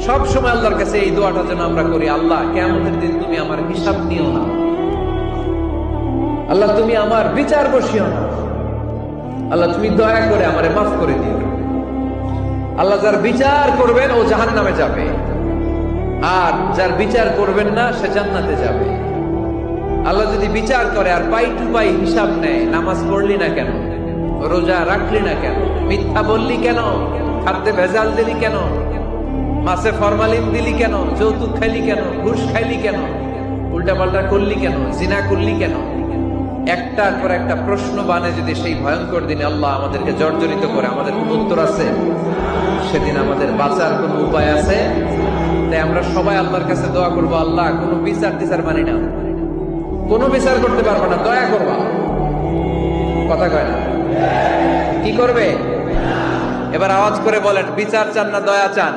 সব সময় আল্লাহর কাছে এই দোয়াটা যেন আমরা করি, আল্লাহ কিয়ামতের দিন তুমি আমার হিসাব নিও না, আল্লাহ তুমি আমার বিচার বসিও না, আল্লাহ তুমি দয়া করে আমারে মাফ করে দিও। আল্লাহ যার বিচার করবেন ও জাহান্নামে যাবে, আর যার বিচার করবেন না সে জান্নাতে যাবে। আল্লাহ যদি বিচার করে আর পাই টু পাই হিসাব নেয়, নামাজ পড়লি না কেন, রোজা রাখলি না কেন, মিথ্যা বললি কেন, খাদ্যে ভেজাল দিলি কেন, মাছে ফরমালিন দিলি কেন, যৌতুক খাইলি কেন, ঘুষ খাইলি কেন, উল্টাপাল্টা করলি কেন, জিনা করলি কেন, একটার পর একটা প্রশ্ন বানে যদি সেই ভয়ঙ্কর দিনে আল্লাহ আমাদেরকে জর্জরিত করে, আমাদের কোন উত্তর আছে? সেদিন আমাদের বাঁচার কোন উপায় আছে? তাই আমরা সবাই আল্লাহর কাছে দোয়া করবো, আল্লাহ কোন বিচার টিচার মানি না, কোন বিচার করতে পারবো না, দয়া করবা। কথা কয় না? কি করবে? এবার আওয়াজ করে বলেন, বিচার চান না দয়া চান?